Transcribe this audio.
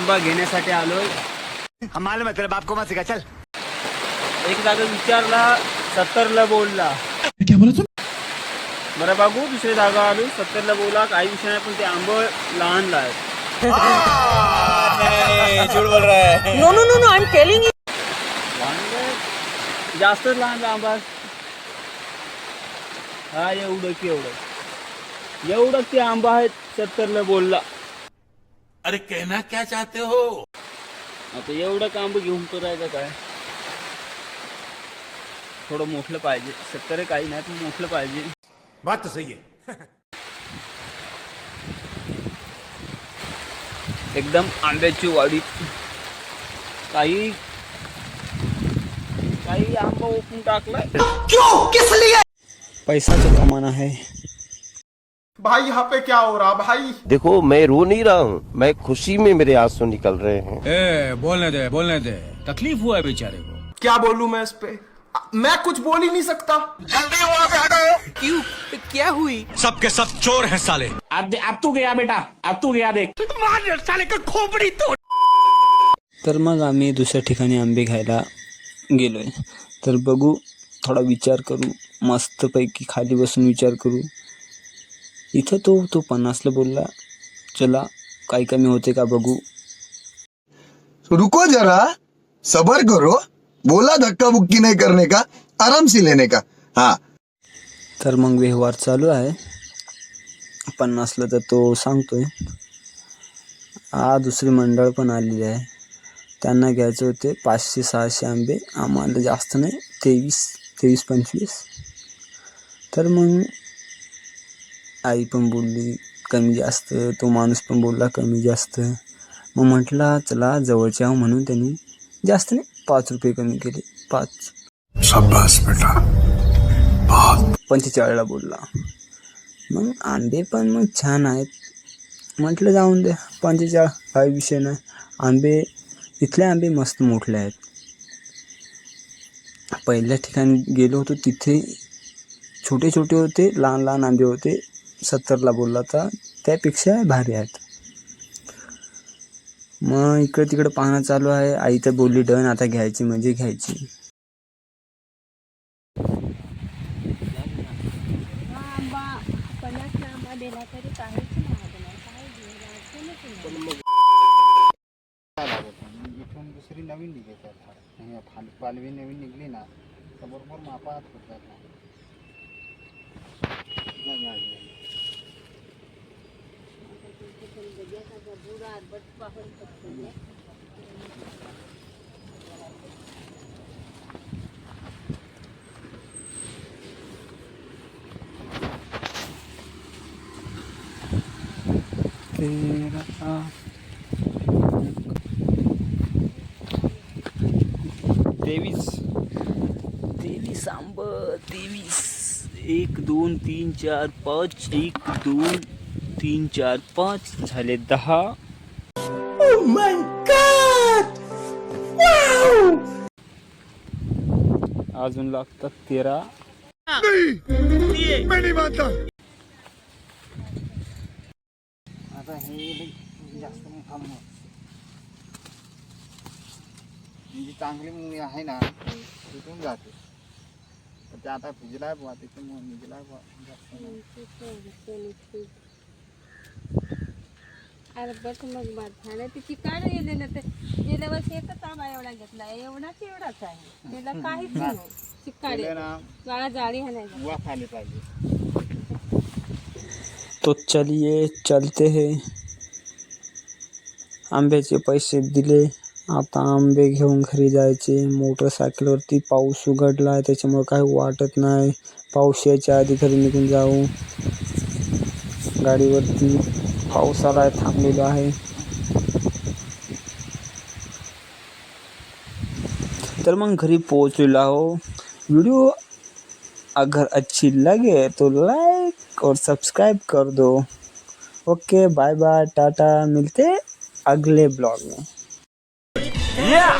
आंबा घेण्यासाठी आलोय. हमारे मतलब बाप को मत सिखा चल. एक जागा विचारला 70ला बोलला. क्या बोला तुम? बरं बघू दुसरी जागा आलो 70ला बोला. काही विषय नाही, पण ते आंब लहान आहेत. झूठ बोल रहा है. No no no no, I am telling you. जास्तच लहान आंबा. हा एवढं की एवढं ते आंबा आहेत 70ला बोलला. अरे कहना क्या चाहते हो? आता एवढं आंब घेऊन करायचं काय? थोडं मोठलं पाहिजे. 70 काही नाही, पण मोठलं पाहिजे. बात तो सही है. एकदम आंब्याची वाडी. काही आंबा ओपून टाकलाय. क्यों? किस लिए? पैसा तो कमाना है. भाई यहाँ पे क्या हो रहा भाई? देखो मैं रो नहीं रहा हूँ, मैं खुशी में मेरे आंसू निकल रहे हैं. बोलने दे. तकलीफ हुआ है बेचारे को. क्या बोलूं मैं इस पे? मैं कुछ बोल ही नहीं सकता. जल्दी वहाँ पे हटो. क्यों? क्या हुई? सबके सब चोर हैं साले. अब तू गया बेटा, अब तू गया देख. मार साले का खोपड़ी तोड़. तर मग आम्ही दुसऱ्या ठिकाणी आंबे घ्यायला गेलोय. तर बघू, थोडा विचार करू, मस्तपैकी खाली बसून विचार करू. इथं तो 50ला बोलला. चला काही कमी होते का बघू. रुको जरा, सबर करो. बोला धक्का बुक्की नहीं करने का, आराम से लेने का. हाँ. तर मग व्यवहार चालू आहे. 50ला तर तो सांगतोय. दुसरी मंडळ पण आलेली आहे. त्यांना घ्यायचे होते 500-600 आंबे. आम्हाला जास्त नाही, 23-25. तर मग आई पण बोलली कमी जास्त, तो माणूस पण बोलला कमी जास्त. मग म्हटलं चला जवळचे आहो म्हणून त्यांनी जास्त नाही 5 रुपये कमी केले. 5. शाबाश बेटा. 45ला बोलला. मग आंबे पण मग छान आहेत. म्हटलं जाऊन दे 45, काही विषय नाही. आंबे इथले आंबे मस्त मोठले आहेत. पहिल्या ठिकाणी गेलो होतो तिथे छोटे छोटे होते, लहान आंबे होते. 70ला बोलला होता, त्यापेक्षा भारी आहेत. मग इकडे तिकडे पाहणं चालू आहे. आई तर बोलली डन, आता घ्यायची म्हणजे घ्यायची. इथून दुसरी नवीन निघायचं. पालवी नवीन निघली ना तर बरोबर मापात होतात ना. तेवीस आंब. 1 2 3 4 5. 1 2 3 4 5 झाले 10. Oh my God! Wow! अजून लागतात 13. मैं नहीं मानता. आता हे जास्त नाही थांबणार. जी चांगली मुली आहे ना तिथून जाते. तर ते आता भिजलाय बुवा, तिथून निघलाय बुवा जास्त नाही. अरे बस मग बात झालं. तिची काय गेले ना ते गेल्या वर्षी एकच आंबा एवढा घेतला. एवढाच आहे. त्याला काहीच नाही. चिकाडे केलं ना गाळा जाळी हाणायची. बुवा खाली पाहिजे. तो चलिए चलते हैं. आंब्याचे पैसे दिले. आता आंबे घेऊन घरी जायचे. मोटरसायकलवरती पाऊस उघडला आहे, त्याच्यामुळे काही वाटत नाही. पाऊस यायच्या आधी घरी निघून जाऊ. गाडीवरती पाऊस आला आहे, थांबलेलो आहे. तर मग घरी पोहोचलेलो आहो. वीडियो अगर अच्छी लगे तो लाइक और सब्सक्राइब कर दो. ओके बाय बाय, टाटा. मिलते अगले ब्लॉग में. Yeah!